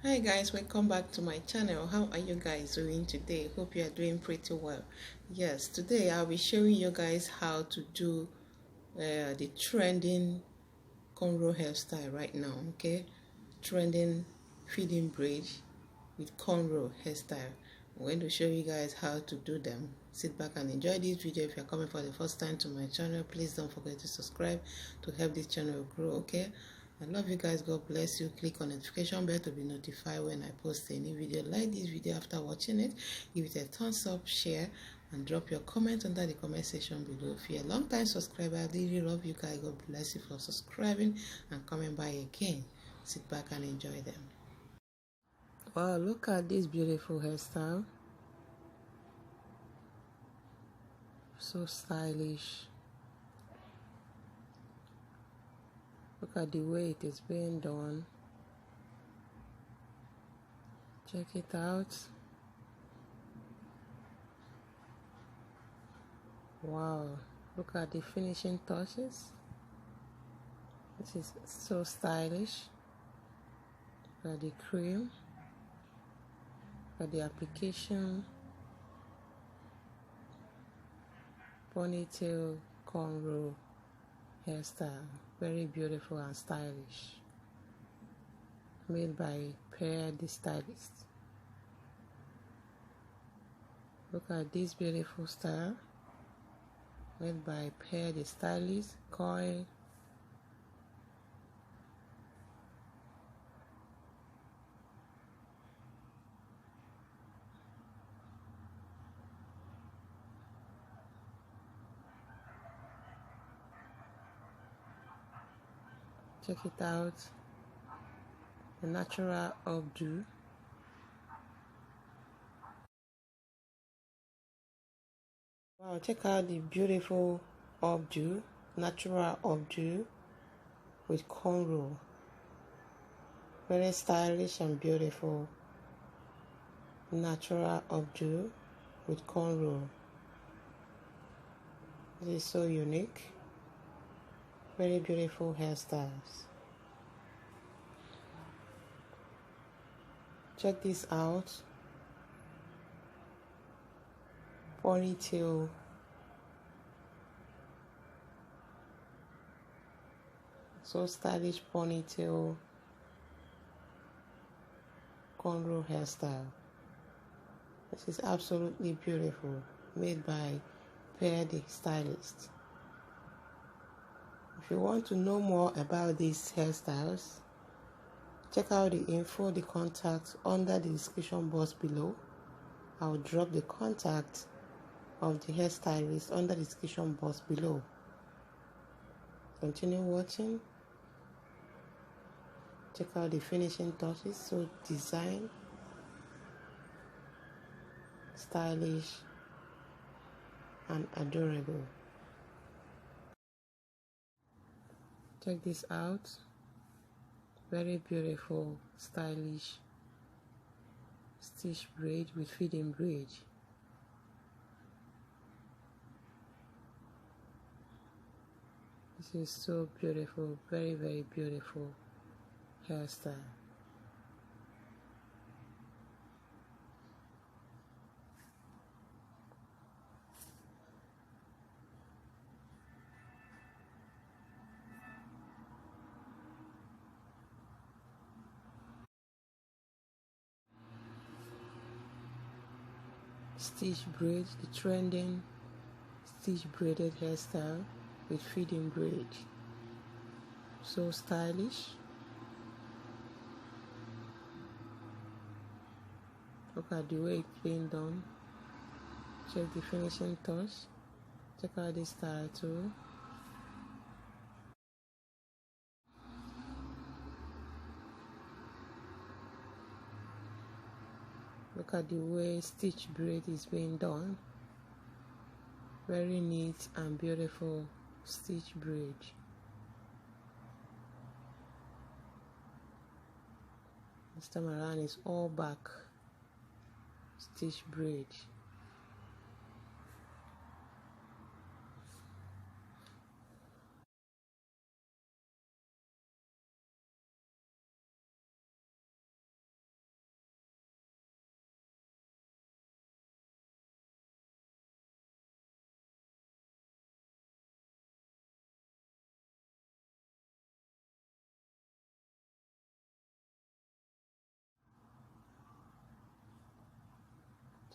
Hi guys, welcome back to my channel. How are you guys doing today? Hope you are doing pretty well. Yes, today I'll be showing you guys how to do the trending cornrow hairstyle right now. Okay, trending feeding braid with cornrow hairstyle. I'm going to show you guys how to do them. Sit back and enjoy this video. If you're coming for the first time to my channel, please don't forget to subscribe to help this channel grow. Okay, I love you guys. God bless you. Click on notification bell to be notified when I post a new video. Like this video after watching it, give it a thumbs up, share, and drop your comment under the comment section below. If you're a long time subscriber, I really love you guys. God bless you for subscribing and coming by again. Sit back and enjoy them. Wow, look at this beautiful hairstyle. So stylish. Look at the way it is being done. Check it out. Wow, look at the finishing touches. This is so stylish. Look at the cream. Look at the application. Ponytail cornrow hairstyle. Very beautiful and stylish. Made by Braid the stylist. Look at this beautiful style. Made by Braid the stylist. Coil. Check it out. The natural updo. Wow, check out the beautiful updo, natural updo with cornrow. Very stylish and beautiful. Natural updo with cornrow. This is so unique. Very beautiful hairstyles. Check this out. Ponytail. So stylish ponytail cornrow hairstyle. This is absolutely beautiful. Made by Braid the stylist. If you want to know more about these hairstyles, check out the info, the contact under the description box below. I'll drop the contact of the hairstylist under the description box below. Continue watching. Check out the finishing touches. So design, stylish, and adorable. Check this out. Very beautiful, stylish stitch braid with feeding braid. This is so beautiful, very, very beautiful hairstyle. Stitch braid, the trending stitch braided hairstyle with feeding braid. So stylish. Look at the way it's being done. Check the finishing touch. Check out this style too. Look at the way stitch braid is being done. Very neat and beautiful stitch braid. This time around is all back stitch braid.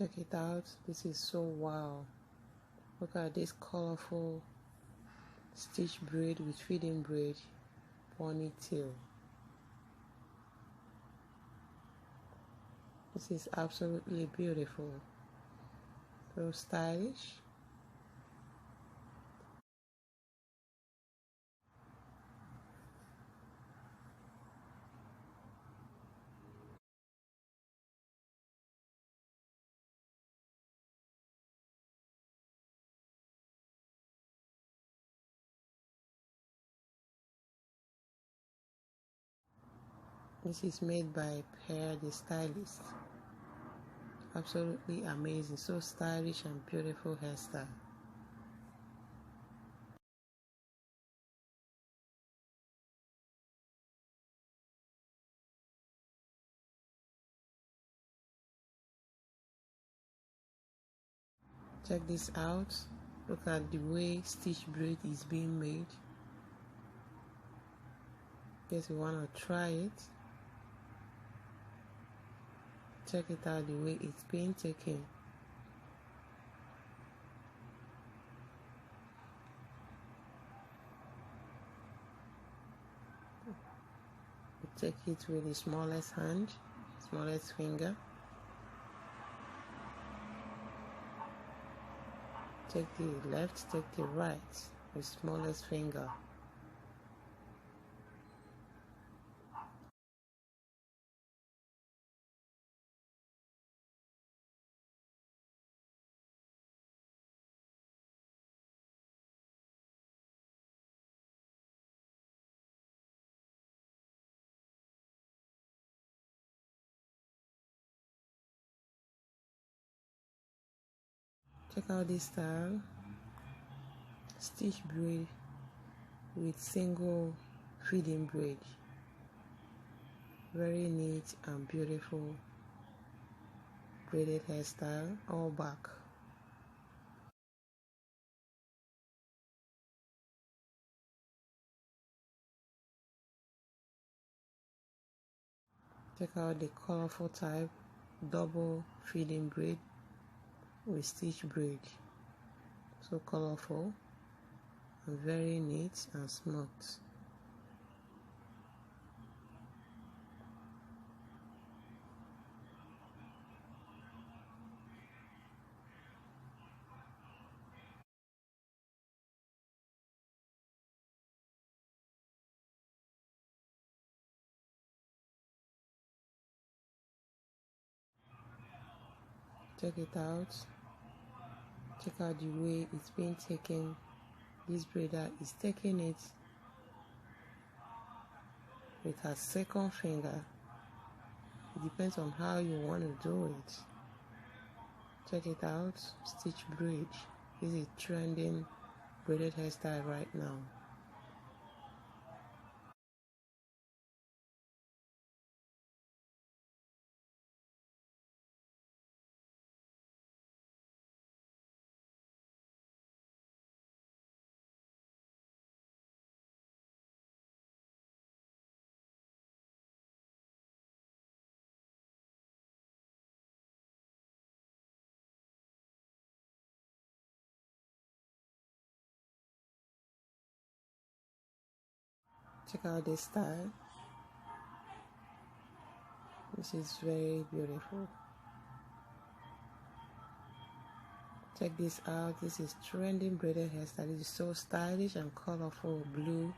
Check it out. This is so wow. Look at this colorful stitch braid with feeding braid ponytail. This is absolutely beautiful. So stylish. This is made by Pear the Stylist. Absolutely amazing. So stylish and beautiful hairstyle. Check this out. Look at the way stitch braid is being made. Guess you want to try it. Check it out, the way it's being taken. You take it with the smallest hand, smallest finger. Take the left, take the right, the smallest finger. Check out this style. Stitch braid with single feeding braid. Very neat and beautiful braided hairstyle, all back. Check out the colorful type, double feeding braid with stitch braid. So colorful and very neat and smooth. Check it out. Check out the way it's being taken. This braider is taking it with her second finger. It depends on how you want to do it. Check it out. Stitch braid. This is trending braided hairstyle right now. Check out this style. This is very beautiful. Check this out. This is trending braided hairstyle. This is so stylish and colorful blue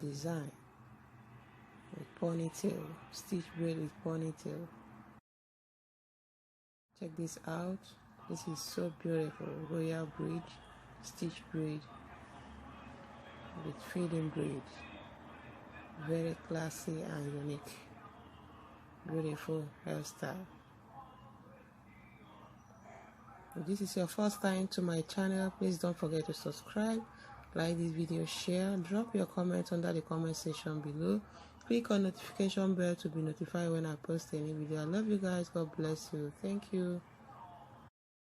design with ponytail, stitch braid with ponytail. Check this out. This is so beautiful. Royal bridge, stitch braid with feeding braid. Very classy and unique. Beautiful hairstyle. If this is your first time to my channel, please don't forget to subscribe, like this video, share, drop your comment under the comment section below. Click on notification bell to be notified when I post any video. I love you guys. God bless you. Thank you.